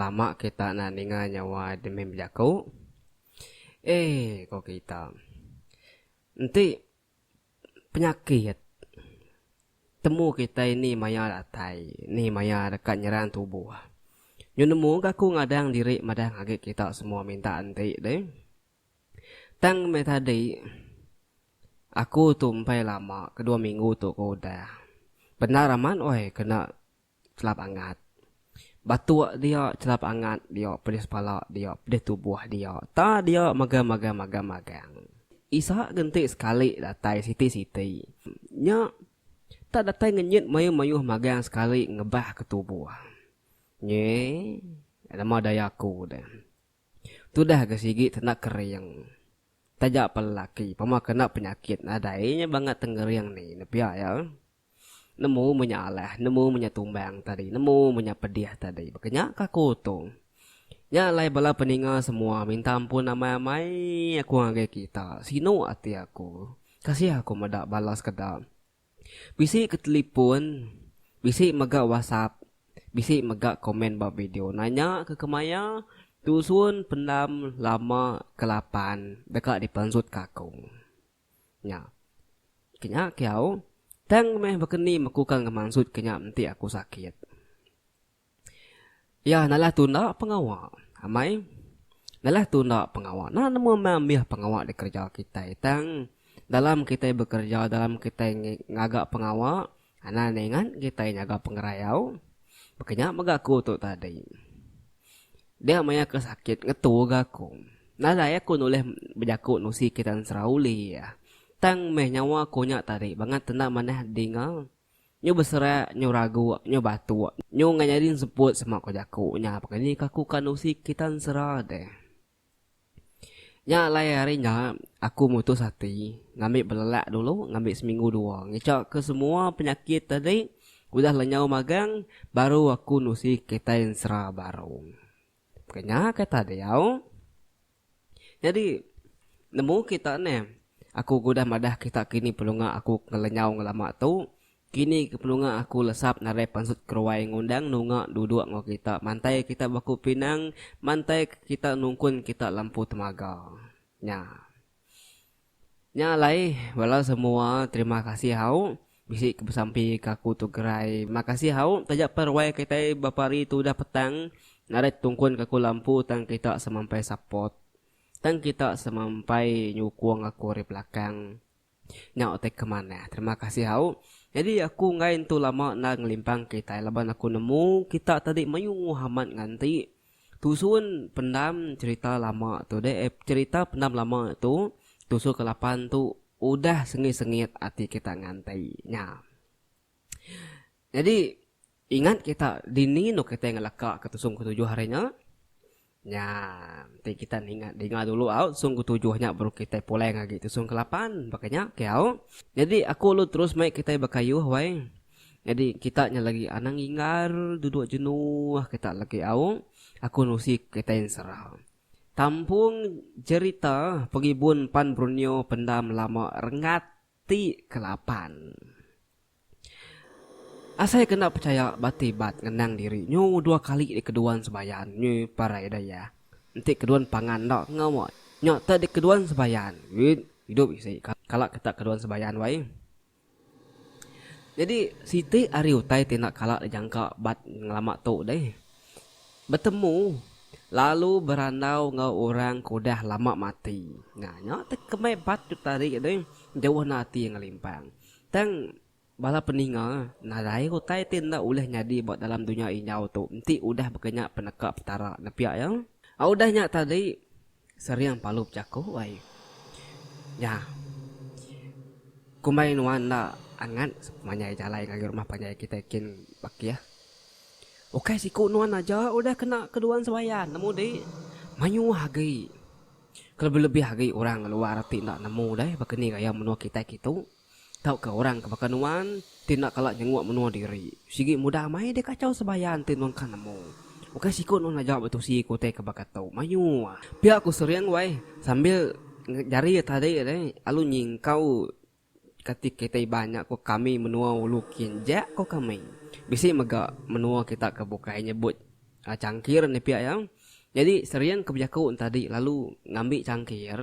lama kita na ninga nyawa demi berjaku. Kok kita. Nanti penyakit. Temu kita ini maya datai. Ni maya dekat nyerang tubuh. Nyu nemu aku ngadang diri madang agak kita semua minta nanti deh. Tang me tadi. Aku tumpai lama. Kedua minggu tu aku udah. Benar aman, kena celap angat. Batu dia celap angat dia, pedis kepala dia, pedis tubuh dia. Ta dia magang. Isa gentik sekali datai siti-siti. Nya tak datai ngenyit mayu-mayu magang sekali ngebah ke tubuh. Nye, nama dayaku dah. Tu dah kesigi tenak kering. Tajak pelaki, pama kena penyakit nadainya banget tenggeriang ni. Nepia ya. Nemu menyalah, nemu menyatumbang tadi, nemu menyapedih tadi. Makanya kaku tu. Nyalai bala peninga semua, minta ampun amai-amai aku ngagai kita. Sino hati aku. Kasih aku madak balas kedap. Bisi ke telefon, bisi megak WhatsApp, bisi megak komen bab video. Nanya ke kemaya, tusun pendam lama ke-8 dekat di pansut kakung. Ya. Kenya kiau. Tang meh berkeni mekukan kemansud kenyap nanti aku sakit. Ya, nalah tunda pengawak. Amai, nalah tunda pengawak. Nah, nemu ambil pengawak di kerja kita. Tang, dalam kita bekerja, dalam kita ngagak pengawak. Ana nengan kita ngagak pengerayau. Makanya magaku tu tadi. Dia maya kesakit, ngetu gaku. Nalah aku nulis berjaku nusi kita serauli ya. Tang meh nyawa konyak tadi banget tenang manah dingal. Nyu berserak, nyu ragu, nyu batu, nyu ngajarin sebut sama kojaku nya. Pakani kaku kanusi kita serah deh. Nya harinya aku mutus hati ngambil belelak dulu, ngambil seminggu 2. Ngecak ke semua penyakit tadi udah lenyau magang, baru aku nusi kita serah baru. Pakanya kata dia. Jadi nemu kita nih. Aku gudah madah kita kini pelunga aku ngelenyau ngelama tu. Kini ke pelunga aku lesap narai pansut keruai ngundang nunga duduk ngau kita. Mantai kita baku pinang, mantai kita nungkun kita lampu temaga. Nya lai walau semua terima kasih hau. Bisi kebesampi kaku tu gerai. Makasih hau tajak perwai kita bapari tu dah petang. Narai tungkun kaku lampu tang kita semampai support. Tang kita semampai nyukuang aku di belakang. Nya otek kemana? Terima kasih hau. Jadi aku ngain tu lama nak ngelimpang kita. Laban aku nemu kita tadi mayu Muhammad nganti. Tusun pendam cerita lama tu deh. Cerita pendam lama tu. Tusun ke-8 tu. Udah sengit-sengit hati kita nganti. Nya. Jadi ingat kita dini no kita yang ngelakak ke tusung ke-7 harinya. Ya, nanti kita ingat dulu sungguh 7-nya baru kita pulai lagi sung ke-8 makanya kau. Jadi aku lu terus main kita bakayuh wai. Jadi kita nya lagi anang ingar duduk jenuh kita lagi aku nusik kita yang serah. Tampung cerita pegibun pan Brunio pendam lama rengati ke-8. Asai kena percaya batibat ngenang diri. Nyu 2 kali di keduan sebayan. Nyu parai daya. Nanti keduan pangan tak ngamot. Nyu tak di keduan sebayan. Hidup isi. Kalak kita keduan sebayan wai. Jadi Siti Ariutai tindak kalak dijangka bat ngelamak tu deh. Bertemu. Lalu berandau ngau orang kudah lama mati. Nah nyu tak kemai bat tu tadi deh. Jauh nati yang ngelimpang. Tang bala peninga, nadai hutai tinda ulah nyadi buat dalam dunia inyau tu. Nanti udah berkenyak penekak petara nepiak ya. Udah nyak tadi seriang palup jaku wai. Ya. Kumai nuan na angan manyai jalai ngagi rumah panjai kita kin baki ya. Oke siku nuan aja udah kena keduan sebayan nemu deh. Mayu hagai. Lebih-lebih hagai orang luar tindak nemu deh bakeni kaya menua kita gitu. Tahu ke orang kebakanuan tindak kalak nyenguak menua diri. Sigi mudah mai dia kacau sebayan tinuan kan nemu. Oke sikut nun aja betul si kote kebakatau. Mayu. Pihak aku seriang wai sambil jari tadi deh alu nyingkau ketika kita banyak kok kami menua ulukin jak kok kami. Bisi mega menua kita kebukai nyebut cangkir ni pihak yang. Jadi seriang ke berjakut tadi lalu ngambil cangkir,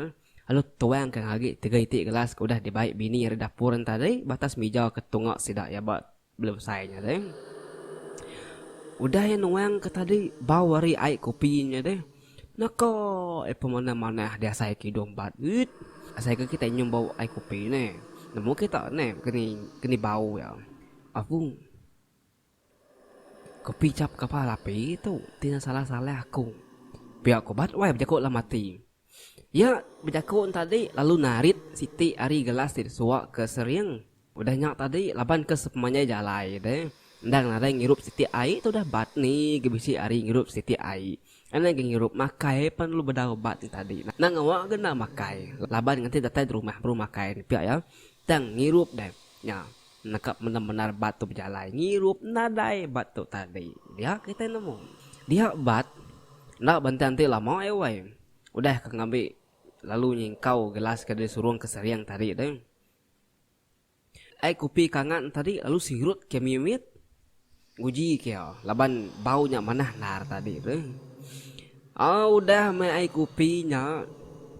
lalu tuang ke ngagi 3 itik gelas udah dibaik bini ada dapur tadi batas meja ketungak sidak ya bat belum selesainya deh. Udah yang nuang ke tadi bawa air kopinya deh. Nako pemana-mana dia saya kidong bat. Saya ke kita nyum bau air kopi ni. Nemu kita ni kini bau ya. Aku kopi cap kepala api itu tidak salah-salah aku. Pihak kobat wai berjakut lah mati. Ya berjakut tadi lalu narit Siti ari gelas di suak ke seriang. Udah nyak tadi laban ke sepemanya jalai deh. Ndang nada ngirup Siti ai tu dah bat ni gebisi ari ngirup Siti ai. Ana ngirup makai pan lu bedau bat tadi. Nang awak gena makai. Laban nganti datang di rumah makai pihak ya. Tang ngirup deh. Ya nakap benar-benar batu berjalai ngirup nadai batu tadi. Dia kita nemu. Dia bat nak bantai lama wai. Udah ke ngambil lalu nyingkau gelas ke dia suruh ke seriang tadi deh. Ai kopi kangan tadi lalu sirut ke mimit. Guji kaya laban baunya manah nar tadi deh. Udah mai ai kopinya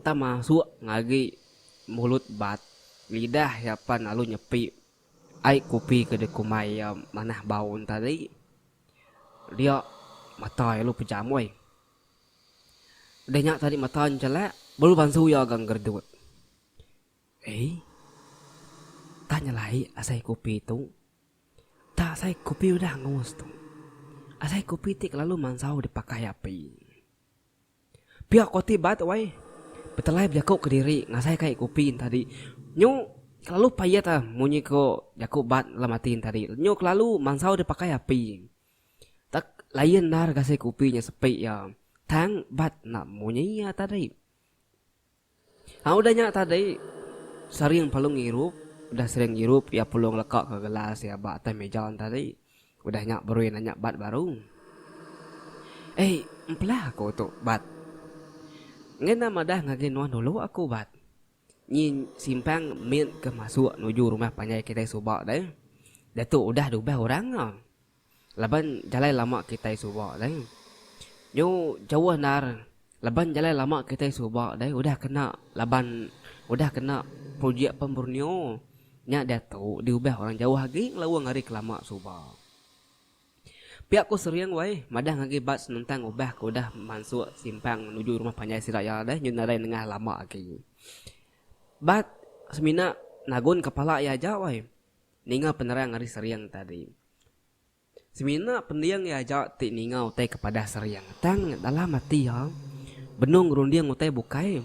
tak masuk ngagi mulut bat. Lidah yapan lalu nyepi ai kopi ke dia kumai manah bau tadi. Dia mata lalu pejam wai. Udah nyak tadi mata celak, baru bansu ya gang gerdut. Tanya lagi asai kopi itu. Tak asai kopi udah ngus tu. Asai kopi tik lalu mansau dipakai api. Pihak koti bat wai. Betelai berjakuk ke diri ngasai kai kopi tadi. Nyu lalu payat munyi ko jakuk bat lamatin tadi. Nyu lalu mansau dipakai api. Tak lain nar gasai kopinya sepi ya. Tang bat nak munyi ya tadi. Udah nyak tadi sering palung ngirup, udah sering ngirup ya pulung lekak ke gelas ya bat atas meja tadi. Udah nyak baru nanya bat baru. Empelah aku tu bat. Ngena madah ngagin nuan dulu aku bat. Nyin simpang min ke masuk nuju rumah panjai kita subak deh. Dah tu udah 12 orang lah. Laban jalan lama kita subak deh. Nyo jauh nar. Laban jalan lama kita subak deh. Udah kena laban. Udah kena projek pemburnio. Nyak dah tu diubah orang jauh lagi. Lawang hari kelama subak. Pihak ku seriang wai. Madah ngagi bat senentang ubah. Ku dah masuk simpang menuju rumah panjai siraya deh. Nyo narai nengah lama lagi. Bat semina nagun kepala ya aja wai. Ninga penerang hari seriang tadi. Semina pendiang ya aja ti ninga utai kepada seriang. Tang dalam mati ya. Benung rundiang utai bukai.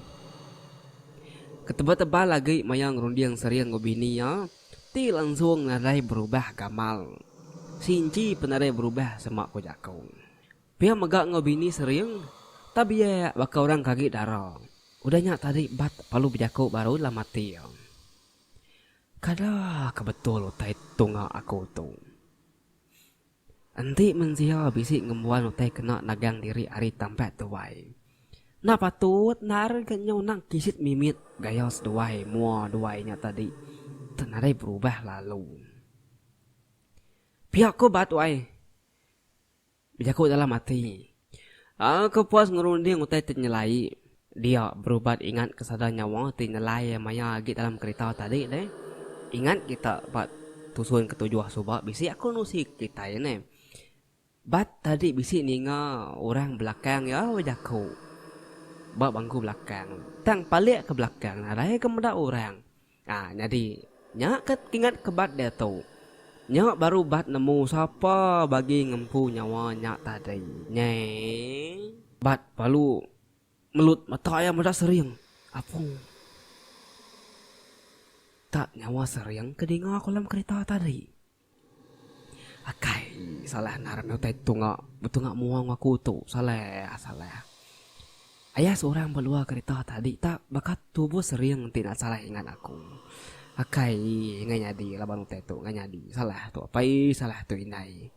Ketebal-tebal lagi mayang rundiang seriang ngobini ya. Ti langsung narai berubah gamal. Sinci penarai berubah semak ko jakau. Pia megak ngobini seriang. Tapi ya baka orang kaki darah. Udahnya tadi bat palu berjakau baru lah mati ya. Kada kebetul utai tunga aku tu. Anti mensia bisik ngembuan utai kena nagang diri hari tampak tuai. Na patut nar ganyaw nang kisit mimit gayos duai mua duainya tadi. Tenarai berubah lalu. Pihak ko bat wai. Berjakau dalam mati. Aku puas ngerunding utai ternyelai. Dia berubat ingat kesadaran nyawa tinelai maya lagi dalam kereta tadi deh. Ingat kita bat tusun ketujuh subak bisi aku nusik kita ini. Bat tadi bisi ninga orang belakang ya wajaku. Bat bangku belakang. Tang balik ke belakang narai ke meda orang. Jadi nyak ingat ke bat dia tu. Nyak baru bat nemu siapa bagi ngempu nyawa nyak tadi. Bat palu melut mata ayam meda sering. Apa? Tak nyawa sering kedinga kolam kereta tadi. Akai salah naran utai tunga betungak muang aku tu salah. Ayah seorang beluar kereta tadi tak bakat tubuh sering tidak salah ingat aku. Akai ingat nyadi laban utai tu ingat nyadi salah tu apa salah tu inai.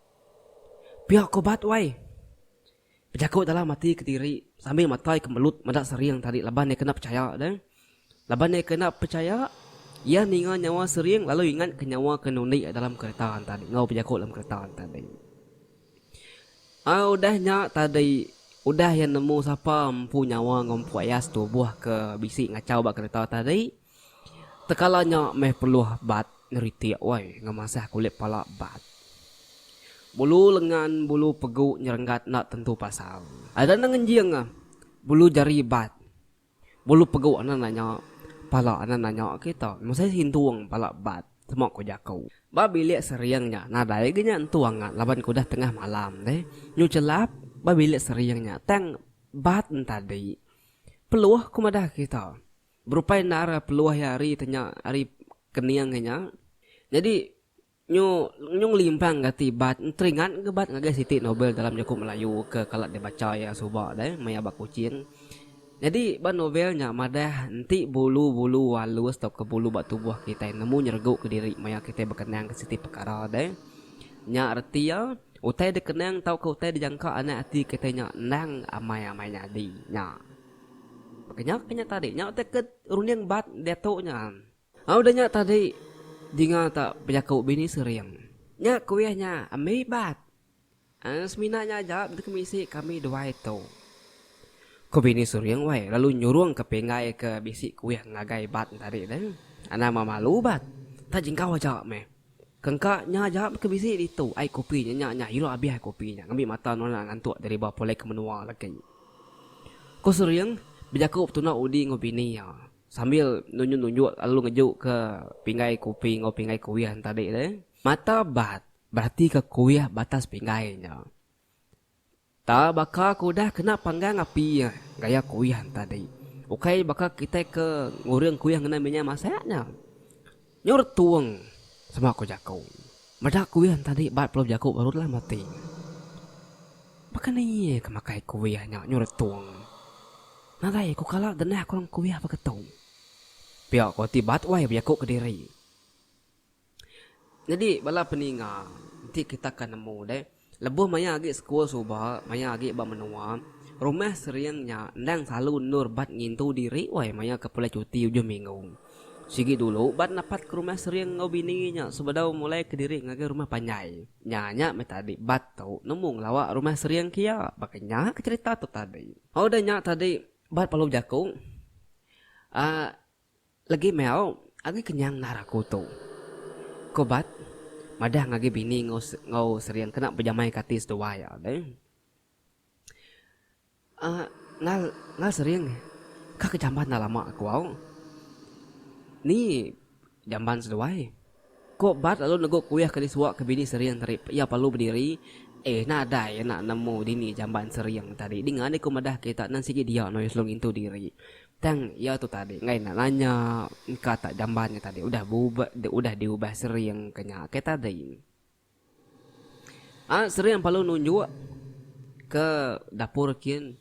Pihak kobat wai. Berjakut dalam mati ke diri sambil matai kemelut madak sering tadi laban dia kena percaya dah. Laban dia kena percaya ia ninga nyawa sering lalu ingat ke nyawa ke nuni dalam kereta tadi. Ngau berjakut dalam kereta tadi. Udahnya tadi udah yang nemu siapa empu nyawa ngompu ayas tu buah ke bisi ngacau bak kereta tadi. Tekalanya meh perlu bat neritik wai ngamasah kulit pala bat. Bulu lengan bulu pegu nyerenggat nak tentu pasal. Ada nangan jiang bulu jari bat. Bulu pegu anak nanya pala anak nanya kita. Masa hintuang pala bat. Semua ko jakau. Babi lihat seriangnya. Nadai genya entuang laban kuda tengah malam deh. Nyu celap babi lihat seriangnya. Tang bat tadi. Peluah kumadah kita. Berupai nara peluah hari tanya hari keniangnya. Jadi nyung limpang gati bat teringat ke bat ngagai Siti Nobel dalam Jakup Melayu ke kalau dibaca ya subak deh maya bakucin. Jadi ban novelnya madah nanti bulu-bulu walus atau ke bulu bak tubuh kita nemu nyerguk ke diri maya kita berkenang ke setiap perkara deh. Nya arti ya utai dikenang tau ke utai dijangka anak hati kita nya nang amai-amai nyadi nya. Makanya tadi nya utai ke runiang bat datuknya. Udahnya tadi dinga tak berjakau bini seriang. Nya kuihnya amai bat. Seminanya jawab kemisi kami dua itu. Ko bini suriang wai lalu nyuruang ke pengai ke bisik kuih ngagai bat tadi dan ana mamalu bat ta jingkau aja me kengka nya jawab ke bisik itu ai kopi nya hiro abi ai kopinya ngambil mata nona ngantuk dari bawah polek ke menua lagi ko suriang bejaku tuna udi ngobini ya sambil nunjuk lalu ngejuk ke pingai kopi ngopingai kuih tadi deh mata bat berarti ke kuih batas pingainya. Tak bakal kudah kena panggang api ya gaya kuihan tadi. Okai bakal kita ke ngurang kuihan kena minyak masaknya. Nyor tuang sama aku jakau. Madak kuihan tadi bat peluk jakau barulah mati. Bakal ni kemakai kuihannya nyor tuang. Nadai ku kalah denah kurang kuiah paketau. Pihak kau tibat wai jakau ke diri. Jadi bala peninga nanti kita akan nemu deh. Lebuh maya agi sekolah subah, maya agi bak menua. Rumah seriangnya nang selalu nur bat ngintu diri, wai maya ke pulai cuti ujung minggu. Sigi dulu bat napat ke rumah seriang ngau bininya, sebadau mulai ke diri ngagi rumah panjai. Nyanya metadi bat tau nemung lawak rumah seriang kia, bakanya ke cerita tu tadi. Udah nyak tadi bat palu jakung. Lagi meo, agi kenyang naraku tu. Ko bat madah ngagi bini ngau seriang kena berjamai katis dua ya deh. Ngal seriang kak kejamban lama aku au. Ni jamban seduai. Kok bat lalu negok kuliah ke disuak ke bini seriang tadi. Ya perlu berdiri. Nada ya nak nemu dini jamban seriang tadi. Dengan aku madah kita nan sikit dia no selong itu diri. Tang ya tu tadi ngai nak nanya kata jambannya tadi udah diubah seriang kenya kita tadi. Seriang palu nunjuk ke dapur kian.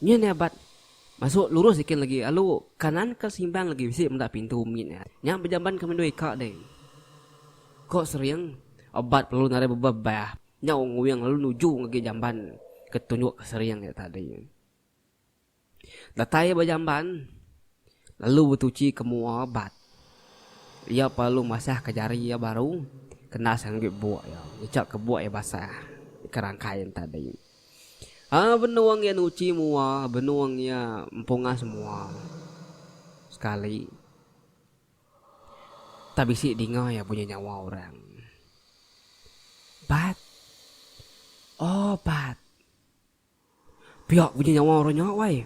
Nya nebat masuk lurus sikit lagi lalu kanan ke simpang lagi bisi mendak pintu min ya. Nya berjamban ke mendoi kak deh. Kok seriang obat perlu nare bebah. Nya nguyang lalu nuju lagi jamban ketunjuk ke seriang ya tadi. Datai berjamban lalu bertuci ke mua bat. Ia perlu masah ke jari ya baru kena sanggit buat ya. Dicak ke buat ya basah kerangkaian tadi. Benuang ya nuci mua, benuang ya empunga semua. Sekali tak bisik dengar ya punya nyawa orang. Bat. Oh bat. Pihak punya nyawa orangnya wai.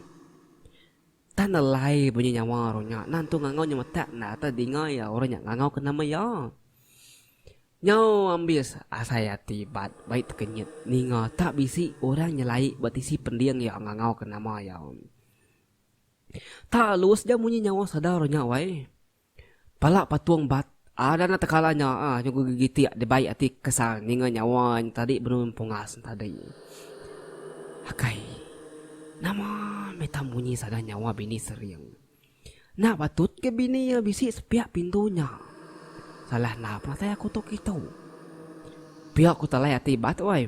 Tanah lai bunyi nyawa orangnya. Nantu ngangau nyama tak nak tak dengar ya orangnya ngangau kena maya. Nyau ambil saya tibat baik terkenyit. Ninga tak bisi orang nyelai batisi pendiang ya ngangau kena maya. Tak luas dia bunyi nyawa sadar orangnya wai. Palak patuang bat. Ada nak tekalanya nyugu gigiti de baik ati kesal ninga nyawa tadi belum pungas tadi. Akai. Nama meta bunyi sadar nyawa bini seriang. Nak patut ke bini ya bisi sepiak pintunya. Salah napa saya aku tok itu. Pihak aku talai hati bat wai.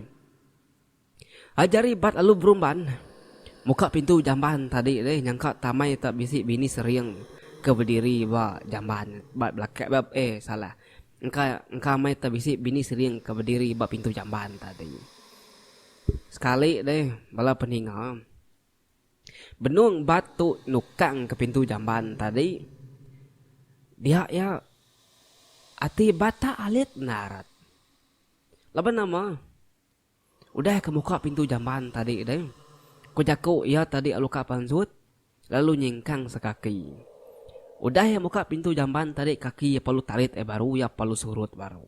Ajari bat lalu berumban. Muka pintu jamban tadi deh nyangka tamai tak bisi bini seriang ke berdiri ba jamban bat belakang bab salah. Engka mai tak bisi bini seriang ke berdiri ba pintu jamban tadi. sekali deh bala peninga. Benung batu nukang ke pintu jamban tadi. Dia ya ati bata alit narat. Laban nama. Udah ke muka pintu jamban tadi deh. Ku jaku ya tadi aluka pansut. Lalu nyingkang sekaki. Udah ya muka pintu jamban tadi kaki ya palu tarit baru ya palu surut baru.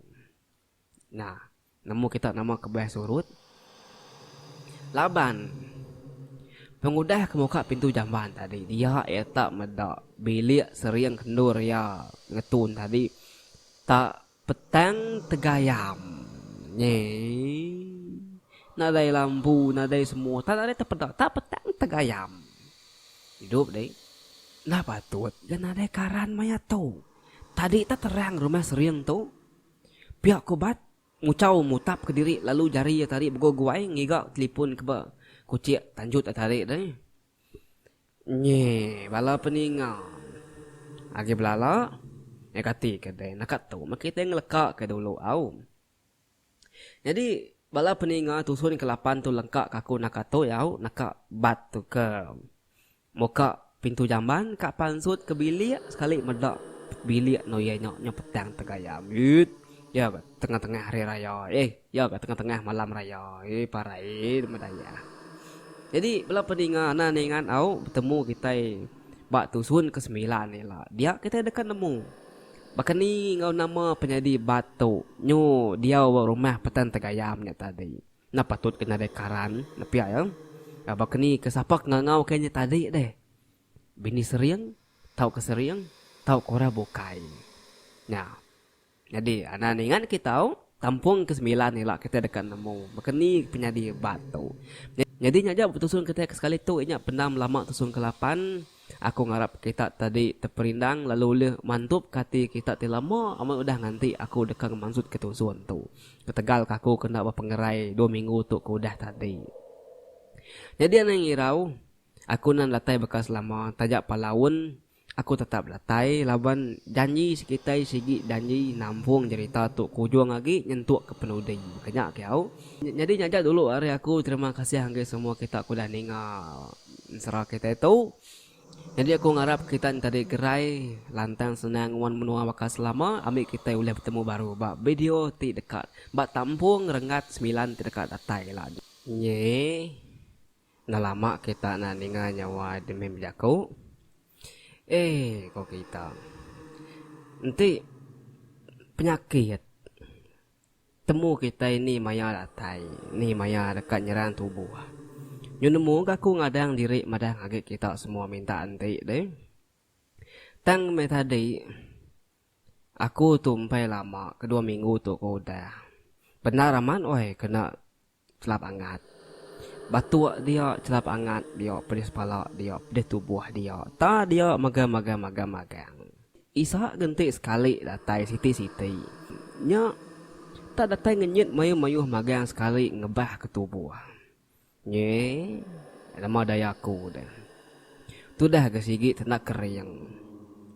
Nah, nemu kita nama kebah surut. Laban. Pengudah ke muka pintu jamban tadi. Dia tak medak bilik seriang kendur ya ngetun tadi. Tak petang tegayam. Nye. Nadai lampu, nadai semua. Tak ada terpedak. Tak petang tegayam. Hidup deh. Nah patut. Dan nadai karan maya tu. Tadi tak terang rumah seriang tu. Pihak kubat. Ngucau mutap ke diri. Lalu jari ya tadi bergoguai. Ngigak telefon ke ba. Kucik tanjut tarik deh. Nye, bala peninga. Agi belala. Kati ke deh. Nakat tu. Maka kita ngelekak ke dulu. Au. Jadi, bala peninga tusun ke lapan tu lengkak kaku nakat tu. Au. Nakak bat tu ke. Muka pintu jamban. Kak pansut ke bilik. Sekali medak. Bilik no ya nyok petang tegayam. Ya ke tengah-tengah hari raya. Ya ke tengah-tengah malam raya. Parai medaya. Jadi bala peninga na ningan au bertemu kita bak tusun ke-9 ni lah. Dia kita dekat nemu. Bahkan ni ngau nama penyadi batu. Nyu dia rumah petan tegayamnya tadi. Na patut kena dekaran, na pia ya. Bahkan ni kesapak ngau kayaknya tadi deh. Bini seriang, tahu keseriang, tahu kora bukai. Nah. Jadi ana ningan kita au tampung ke-9 ni lah kita dekat nemu. Bahkan ni penyadi batu. Jadi nyajak bertusun kita sekali tu inyak pendam lama tusun ke-8. Aku ngarap kita tadi terperindang lalu le mantup kati kita ti lama amat udah nganti aku dekang maksud ke tusun tu. Ketegal kaku kena berpengerai 2 minggu tu ku udah tadi. Jadi ana ngirau aku nan latai bekas lama tajak palaun aku tetap latai laban janji sekitai sigi janji nampung cerita tu kujuang lagi nyentuk ke penuding banyak kau. Jadi nyajak dulu hari aku terima kasih hangga semua kita aku dah ningal serah kita itu. Jadi aku ngarap kita tadi gerai lantang senang wan menua bekas lama ambil kita boleh bertemu baru bak video ti dekat bak tampung rengat 9 ti dekat latai lah. Nye na lama kita na ningal nyawa demi berjaku. Kok kita nanti penyakit temu kita ini maya latai ni maya dekat nyerang tubuh. Nyu nemu aku ngadang diri madang agak kita semua minta nanti deh. Tang me tadi aku tumpai lama kedua minggu tu aku udah benar aman kena celap angat. Batu dia celap angat dia pedis pala dia pedis tubuh dia ta dia magang isa gentik sekali datai siti nya tak datai ngenyit mayuh magang sekali ngebah ke tubuh nye lama dayaku dah tu dah kesigi tenak kering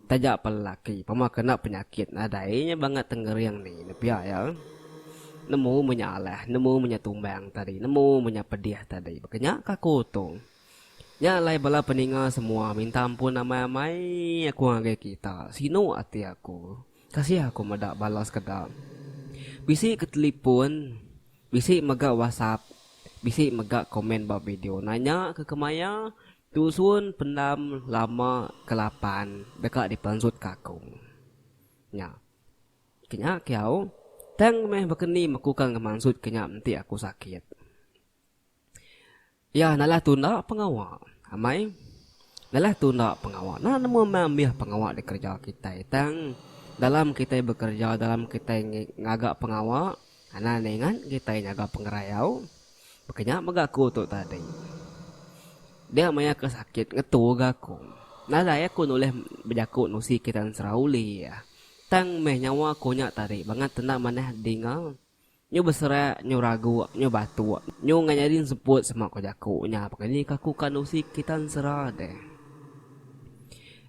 tajak pelaki pama kena penyakit nadainya banget tenggeriang ni nepia ya. Nemu menyalah, nemu menyatumbang tadi, nemu menyapedih tadi. Makanya kaku tu. Nyalai bala peninga semua minta ampun nama mai aku ngagai kita. Sino hati aku. Kasih aku medak balas kedap. Bisi ke telefon, bisi megak WhatsApp, bisi megak komen bab video. Nanya ke kemaya, tusun pendam lama ke-8 dekat di pansut kakung. Nya. Kenya kiau tang meh bekeni mekukan ngemaksud kenya nanti aku sakit. Ya nalah tunda pengawal. Amai nalah tunda pengawal. Nah nemu mamih pengawal di kerja kita. Tang dalam kita bekerja dalam kita ngagak pengawal. Ana nengan kita ngagak pengerayau. Bekenya magaku tu tadi. Dia maya kesakit ngetu gaku. Nah saya aku nulis berjaku nusi kita serauli ya. Tang meh nyawa konya tadi banget tenang maneh dingal. Nyu besera nyu ragu nyu batu nyu nganyadin sebut sama ko jaku nya pakani kaku kanusi kita serah deh.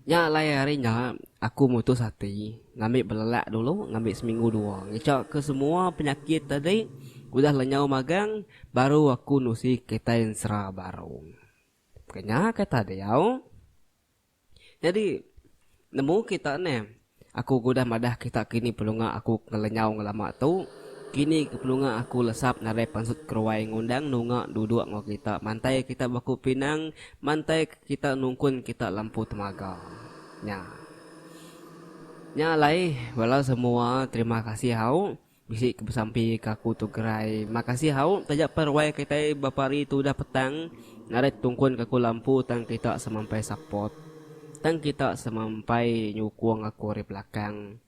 Nya lai harinya aku mutus hati ngambil belelak dulu ngambil seminggu 2 ngecak ke semua penyakit tadi Udah lenyau magang, baru aku nusi kitain serah baru. Kayaknya kata dia. Jadi nemu kita ne. Aku gudah madah kita kini pelunga aku ngelenyau ngelama tu. Kini pelunga aku lesap narai pansut keruai ngundang nunga duduk ngau kita. Mantai kita baku pinang, mantai kita nungkun kita lampu temaga. Nya lai walau semua terima kasih hau. Bisi sampai kaku tu gerai. Makasih hau tajak perwai kita bapari tu dah petang. Narai tungkun kaku lampu tang kita semampai support. Tang kita semampai nyukuang aku di belakang.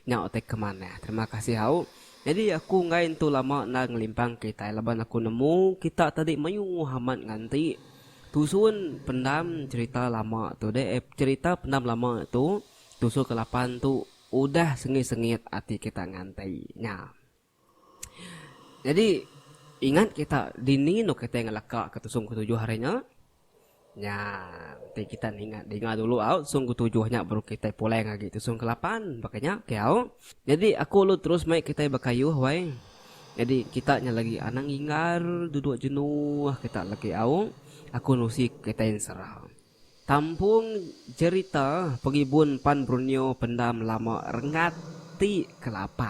Nya otek kemana? Terima kasih hau. Jadi aku ngain tu lama nak ngelimpang kita. Laban aku nemu kita tadi mayu Muhammad nganti. Tusun pendam cerita lama tu deh. Cerita pendam lama tu. Tusun ke-8 tu. Udah sengit-sengit hati kita ngantai. Jadi ingat kita dini no kita ngelakak ke tusung ke-7 harinya. Nanti kita ingat dulu sung ke-7-nya baru kita pulai lagi tusung ke-8 makanya kau. Jadi aku lu terus main kita bakayuh wai. Jadi kita nya lagi anang ingar duduk jenuh kita lagi aku nusik kita yang serah. Tampung cerita pengibun pan Brunio pendam lama rengati ke-8.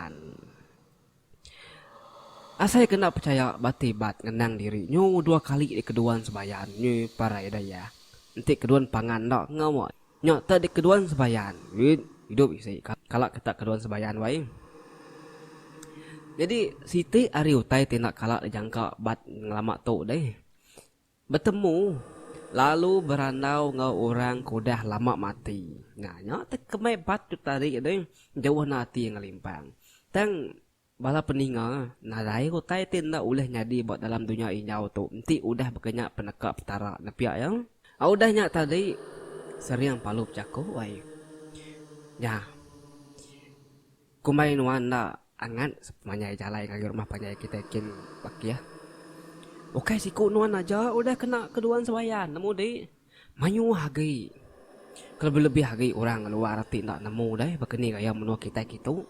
Asai kena percaya bati bat ngenang diri. Nyu 2 kali di keduan sebayan. Nyu para daya. Nanti keduan pangan dak ngau. Nyu tadi keduan sebayan. Hidup isi. Kalau kita keduan sebayan wai. Jadi Siti ari utai tindak kalak jangka bat ngelama tu deh. Bertemu lalu berandau ngau orang kudah lama mati. Nya te kemai bat tu tadi deh jauh nati ngelimpang. Tang bala peninga nadai utai tindak uleh nyadi buat dalam dunia inyau tu. Nanti udah berkenyak penekak petara nepiak yang. Udahnya tadi seriang palu jago wai. Ya. Kumai nuan nak angan sepanyai jalai ngagi rumah panyai kita kin bak ya. Oke siku nuan aja udah kena keduan sebayan nemu deh. Mayu hagai. Kalau lebih hagai orang luar arti nak nemu deh bakeni gaya menua kita gitu.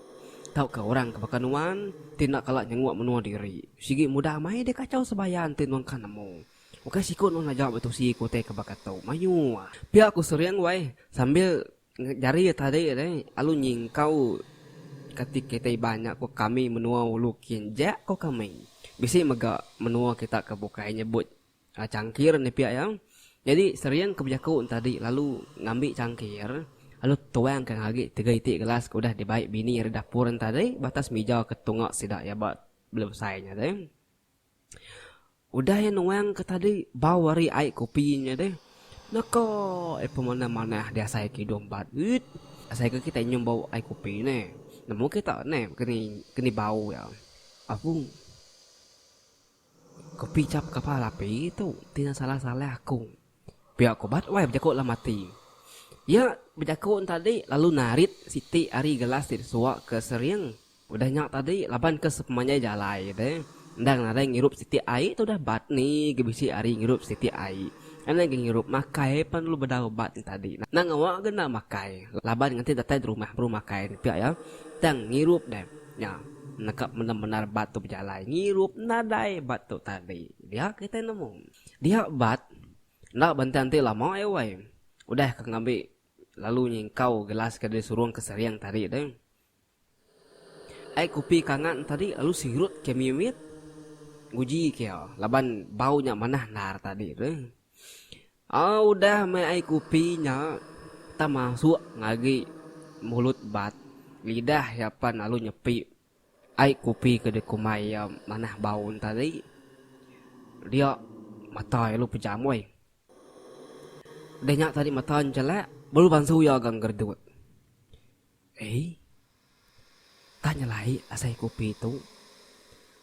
Tahu ke orang kebakanuan tindak kalak nyenguak menua diri. Sigi mudah mai dia kacau sebayan tinuan kan nemu. Oke siku nuan aja betul siku teh kebakatau. Mayu. Pihak aku seriang wai sambil jari tadi deh alu nyingkau ketika kita banyak kok kami menua ulukin jak kok kami. Bisi mega menua kita kebukai nyebut cangkir ni pihak yang. Jadi serian kebijakun tadi lalu ngambil cangkir. Lalu tuang ke lagi 3 itik gelas udah dibaik bini di dapur tadi. Batas meja ketungak sidak ya bat belum selesainya deh. Udah yang nuang ke tadi bawari air kopinya deh. Nako pemana-mana dia saya kidung bat. Saya ke kita nyum bau air kopi ni. Namun kita ni keni bau ya. Aku kopi cap kapal api itu tidak salah-salah aku. Biar aku bat wai berjakut lah mati. Ya berjakut tadi lalu narit Siti ari gelas disuak ke seriang. Udah nyak tadi laban ke sepemanya jalai deh. Ndang ada ngirup Siti ai tu dah bat ni gebisi ari ngirup Siti ai. Ana ngirup makai pan lu bedau bat tadi. Nang awak gena makai. Laban nganti datai rumah makai pihak ya. Tang ngirup deh. Ya. Nekap benar-benar batu berjalan ngirup nadai batu tadi dia kita nemu dia bat nak bantai lama wai udah ke ngambil lalu nyingkau gelas ke dia suruh ke seriang tadi deh ai kopi kangan tadi lalu sirut ke mimit guji kia laban baunya manah nar tadi deh udah mai ai kopinya ta masuk ngagi mulut bat lidah yapan lalu nyepi ai kopi ke de kumai manah bau tadi dia mata lu pejam woi dia nyak tadi mata jelek baru bansu ya gang gerdut tanya lagi asai kopi itu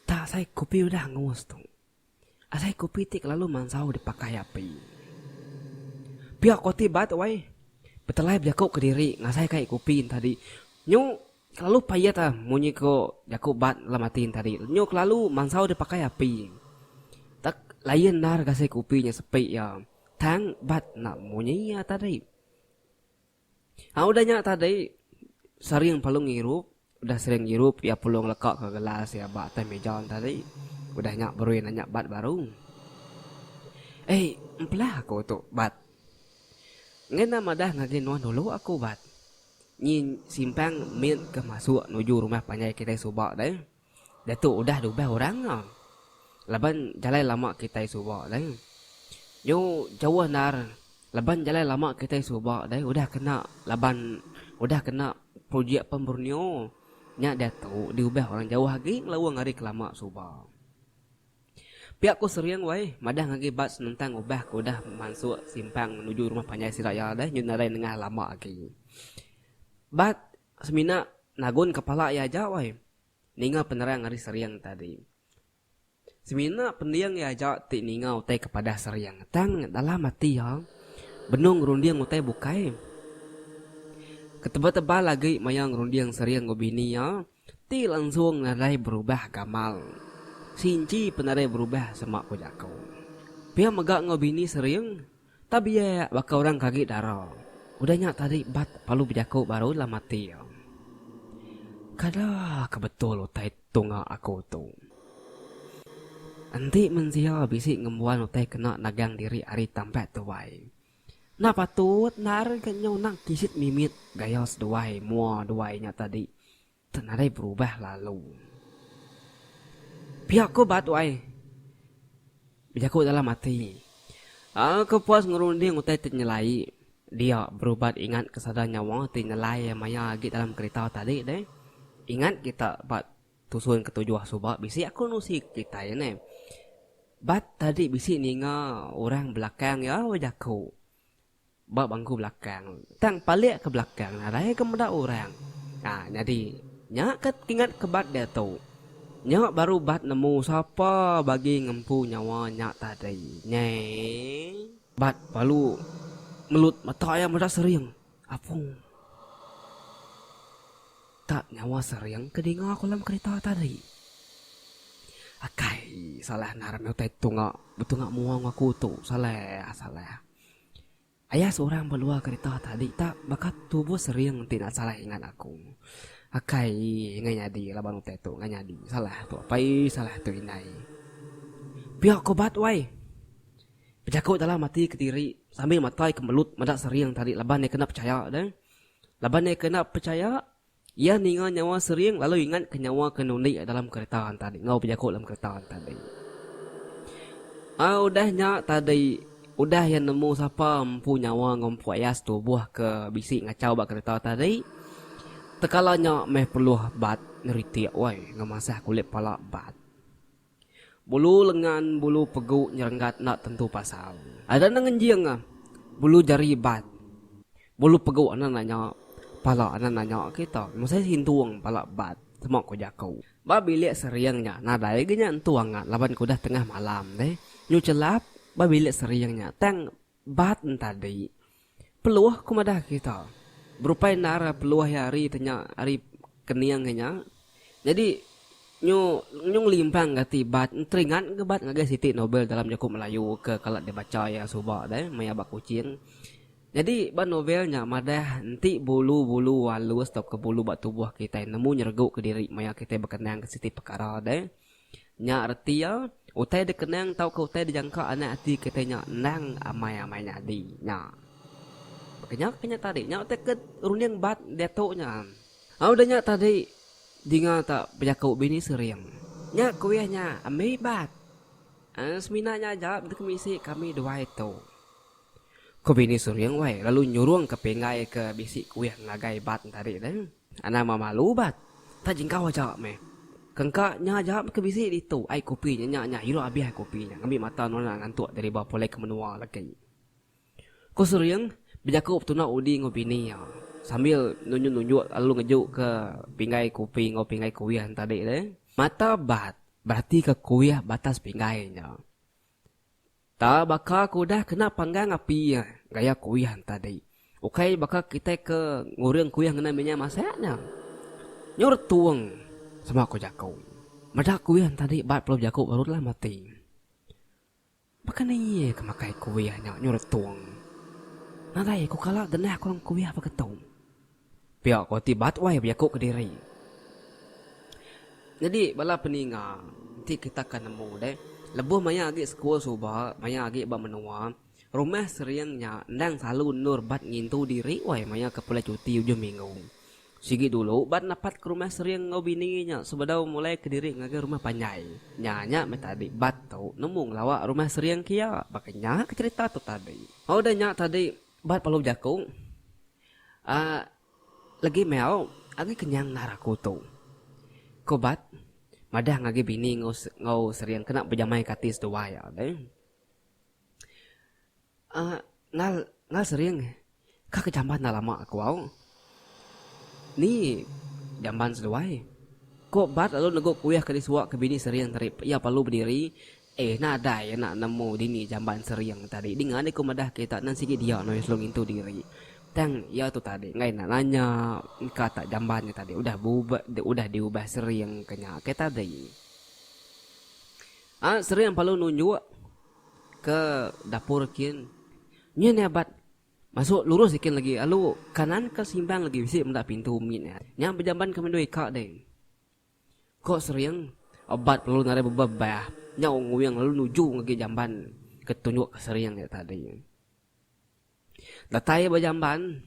tak asai kopi udah ngus tu asai kopi tik lalu mansau dipakai api pihak koti bat woi betelai berjakuk ke diri ngasai kai kopi tadi nyu lalu payat munyi ko jakuk bat lamatin tadi. Nyok lalu mansau dipakai api. Tak lain nar kasih kopinya sepi ya. Tang bat nak munyi ya tadi. Udahnya tadi sering palung ngirup udah sering hirup ya pulung lekak ke gelas ya bak teh meja tadi. Udah nyak baru nanya bat baru. Empelah aku tu bat. Ngena madah ngagin nuan dulu aku bat. Nyin simpang min ke masuk nuju rumah panjai kita subak deh. Dah tu udah 12 orang lah. Laban jalan lama kita subak deh. Yo jauh nar. Laban jalan lama kita subak deh. Udah kena laban udah kena projek pemburnio. Nya dah tu diubah orang jauh lagi lawang hari kelama subak. Pihak ku seriang wai, madah ngagi bat senentang ubah ku dah masuk simpang menuju rumah panjai si raya dah nyun narai nengah lama lagi. Bat semina nagun kepala ya aja wai. Ninga penerang hari seriang tadi. Semina pendiang ya aja ti ninga utai kepada seriang. Tang dalam mati ya. Benung rundiang utai bukai. Ketebal-tebal lagi mayang rundiang seriang ngobini ya. Ti langsung narai berubah gamal. Sinci penarai berubah sama aku jakau. Pihak megak ngobini seriang. Tapi ya baka orang kaget darah. Udahnya tadi bat palu berjakau baru lah mati ya. Kada kebetul utai tunga aku tu. Nanti mensia bisik ngembuan utai kena nagang diri hari tampak tuai. Nah patut nar kenyo nang kisit mimit gayos duai mua duainya tadi. Tenarai berubah lalu. Pihak ko bat wai. Berjakau dalam mati. Aku puas ngerunding utai ternyelai. Dia berubat ingat kesadaran nyawa tinelai maya lagi dalam kereta tadi deh. Ingat kita bat tusun ketujuh subak bisi aku nusik kita ya ne. Bat tadi bisi ninga orang belakang ya wajaku. Bat bangku belakang. Tang palik ke belakang narai kemudah orang. Nah jadi nyak ingat ke bat dia tu. Nyak baru bat nemu siapa bagi ngempu nyawa nyak tadi. Nyai. Bat palu melut mata ayam dah sering. Apung. Tak nyawa sering kedinga kolam kereta tadi. Akai salah naram utai tunga betul ngak muang aku tu salah. Ayah seorang beluar kereta tadi tak bakat tubuh sering tidak salah ingat aku. Akai ingat nyadi laban utai tu ingat nyadi salah tu apa salah tu inai. Pihak kobat wai. Berjakau dalam mati kediri sambil matai kemelut madak sering tadi laban dia kena percaya dah. Laban dia kena percaya. Ia ninga nyawa sering lalu ingat ke nyawa kenunik dalam kereta tadi. Ngau berjakau dalam kereta tadi. Udahnya tadi. Udah yang nemu siapa empu nyawa ngompu ayas tubuh ke bisik ngacau bak kereta tadi. Tekalanya meh perlu bat neritiak wai ngemasah kulit pala bat. Bulu lengan bulu peguk nyerenggat nak tentu pasal. Ada nangenjiang bulu jari bat. Bulu peguk anak nanya pala anak nanya kita. Masa hintuang pala bat semak ko jakau. Ba bilik seriangnya nadai genya entuang laban ko dah tengah malam deh. Nyu celap ba bilik seriangnya tang bat tadi. Peluah kumadah kita. Berupai nara peluah hari tanya hari keniangnya. Jadi nyung limpang gati bat teringat ke bat ngagai Siti Nobel dalam Jakub Melayu ke kalau dibaca ya subak deh maya bak kucing. Jadi bat novelnya madah nanti bulu-bulu halus atau ke bulu bak tubuh kita nemu nyerguk ke diri maya kita berkenang ke Siti perkara deh. Nya arti ya utai dikenang tau ke utai dijangka anak hati kita nya nang amai-amai nyadi nya. Kenya tadi nya utai ke rundiang bat datuknya. Udahnya tadi dinga tak berjakau bini sering. Nya kuihnya amai bat. Seminanya jawab dek misi kami dua itu. Ko bini sering wai lalu nyuruang ke pengai ke bisi kuih ngagai bat tadi dan ana mamalu bat. Tak jingkau jawab me. Kengka nya jawab ke bisi itu ai kopi nya hiru abih kopinya. Ngambil mata nona ngantuk dari bawah polek ke menua lagi. Ko sering berjakau tuna udi ngobini ya. Sambil nunjuk-nunjuk lalu ngejuk ke pinggai kopi ngopingai kuih tadi deh. Mata bat berarti ke kuih batas pinggainya. Tak bakal kudah kena panggang api ya gaya kuih tadi. Okai bakal kita ke ngurang kuih kena minyak masaknya. Nyor tuang sama aku jakau. Madak kuih tadi bat peluk jakau barulah mati. Bakal ni kemakai kuihnya nyor tuang. Nadai ku kalah denah kurang kuih apa ketong. Pihak ko tibat wai berjakau ke diri. Jadi bala peninga nanti kita akan nemu deh. Lebuh maya agi sekolah subah, maya agi ba menua. Rumah seriangnya nang selalu nur bat ngintu diri wai maya ke pula cuti ujung minggu. Sigi dulu bat napat ke rumah seriang ngau bininya sebadau mulai ke diri ngaga rumah panyai. Nyanya me tadi bat tau nemu ngelawak rumah seriang kia bakanya ke cerita tu tadi. Oh dah nyak tadi bat palu jakung. Lagi meo agi kenyang naraku tu. Kobat madah ngagi bini ngau seriang kena pejamai katis tu waya deh. Ngal seriang ka kecamban lama aku au. Ni jamban seduai. Kok bat lalu nego kuyah ke disuak ke bini seriang tadi. Ya perlu berdiri. Nada ya nak nemu dini jamban seriang tadi. Dengan ni ko madah kita nan sigi dia no selong itu diri. Tang ya tu tadi ngai nak nanya kata jambannya tadi udah diubah seriang kenya ke tadi. Seriang perlu nunjuk ke dapur kian. Nya ni abad masuk lurus ikin lagi. Lalu kanan ke simbang lagi bisi mendak pintu min ya. Nya berjamban ke mendoi kak deh. Kok seriang abad perlu nare bebah. Nya nguyang lalu nuju lagi jamban ketunjuk ke seriang ya tadi. Datai berjamban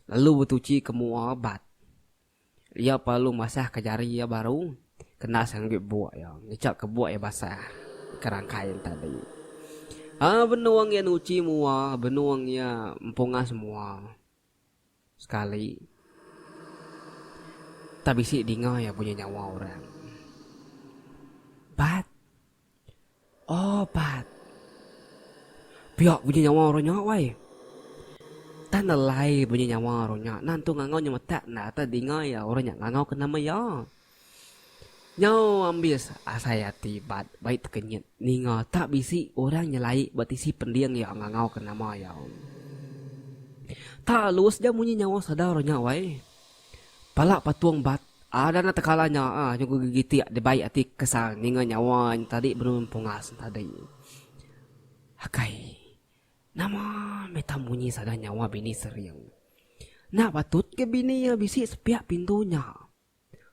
lalu bertuci ke mua abad. Ia perlu masah ke jari ya baru kena sanggit buat ya. Ngecak ke buat ya basah kerangkai tadi. Benuang ya nuci mua, benuang ya empunga semua. Sekali. Tak bisik dengar ya punya nyawa orang. Bat. Oh, bat. Biak punya nyawa orangnya, wai. Tan nalai punya nyawa orangnya. Nantu ngangau nyama tak nak tak dengar ya orangnya ngangau kena maya. Nyau ambis saya tibat baik terkenyit ninga tak bisi orang nyelai batisi pendiang ya ngangau kena maya. Tak lus dia munyi nyawa sadarnya wai. Palak patuang bat ada na tekalanya juga gigiti de baik ati kesal ninga nyawa tadi belum pungas tadi. Hakai. Nama meta munyi sadar nyawa bini seriang. Nak patut ke bini ya bisi sepiak pintunya.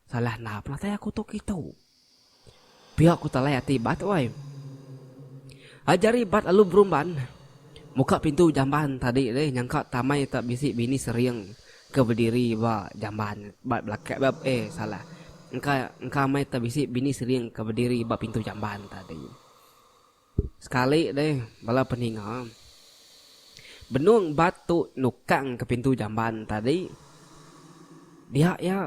Salah na pernah tanya aku tu gitu. Biar aku talai hati bat wai. Ajari bat lalu berumban. Muka pintu jamban tadi deh nyangka tamai tak bisik bini seriang ke berdiri ba jamban bat belakang bab salah. Engka mai tak bisik bini seriang ke berdiri ba pintu jamban tadi. Sekali deh bala peninga. Benuang batu nukang ke pintu jamban tadi. Dia ya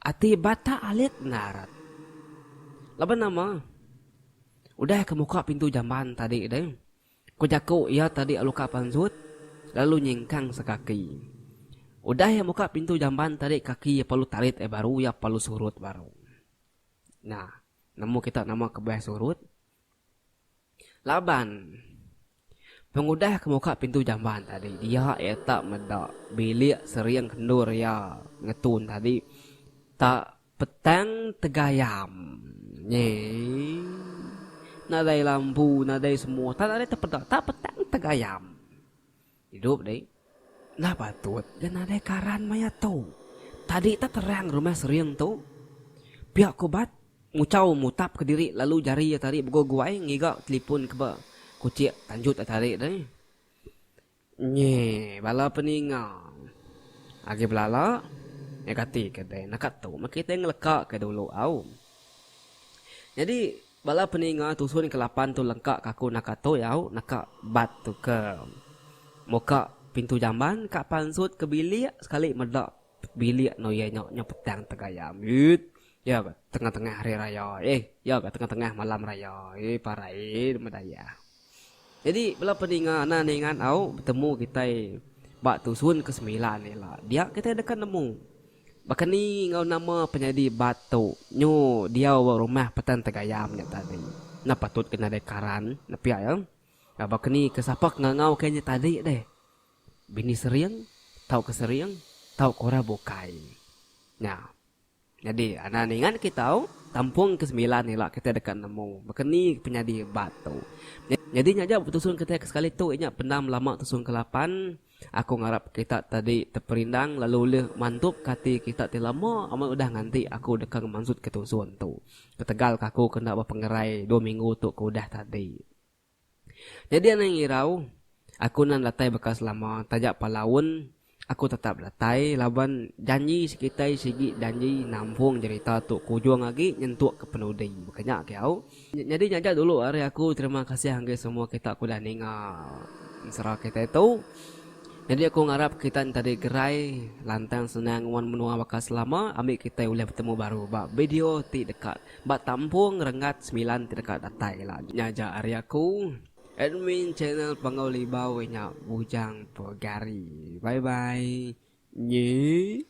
ati bata alit narat. Laban nama. Udah ke muka pintu jamban tadi deh. Ko jago ia tadi aluka pansut. Lalu nyingkang sekaki. Udah ya muka pintu jamban tadi kaki ya perlu tarit baru ya perlu surut baru. Nah, nemu kita nama kebah surut. Laban. Pengudah ke muka pintu jamban tadi. Dia tak medak bilik seriang kendur ya ngetun tadi. Tak petang tegayam. Nadai lampu, nadai semua. Tak ada terpedak. Tak petang tegayam. Hidup deh. Nah patut. Dan nadai karan maya tu. Tadi tak terang rumah seriang tu. Pihak kobat. Mucau mutap ke diri. Lalu jari ya tarik bergoguai. Ngigak telefon ke kucik tanjut tarik deh. Bala peningang. Agi belala. Kati kedai nak tu mak kita ngelekak ke dulu au. Jadi bala peninga tusun ke 8 tu lengkak kaku nak tu yau nak bat tu ke muka pintu jamban kak pansut ke bilik sekali medak bilik no ya nyok petang tegayam ya tengah-tengah hari raya ya tengah-tengah malam raya parai medaya. Jadi bala peninga naningan au bertemu kita bak tusun ke 9 ni lah dia kita dekat nemu. Bahkan ni ngau nama penyadi batu. Nyo dia rumah petan tegayamnya tadi. Na patut kena dekaran. Na pihak ya. Bahkan ni kesapak ngau kayaknya tadi deh. Bini seriang. Tahu ke seriang. Tahu kora bukai. Nah. Jadi anak ningan kita tahu. Tampung ke 9 ni lah kita dekat nemu. Bahkan ni penyadi batu. Jadi nyajak bertusun kita ke sekali tu. Inyak penam lama tusun ke 8. Aku ngarap kita tadi terperindang lalu leh mantup kati kita ti lama amat udah nganti aku dekang maksud ketusun tu. Ketegal kaku kena berpengerai 2 minggu tu ku udah tadi. Jadi ana ngirau aku nan latai bekas lama tajak palaun aku tetap latai laban janji sekitai sigi janji nampung cerita tu kujung lagi nyentuk ke penudi makanya kau. Jadi nyajak dulu hari aku terima kasih hangga semua kita aku dah ningal serah kita itu. Jadi aku ngarap kita tadi gerai lantang senang wan menua bekas lama ambil kita boleh bertemu baru bak video ti dekat bak tampung rengat 9 ti dekat datai lah nyajak hari aku admin channel Pangau Libau nya Bujang Pegari. Bye bye. Nyi.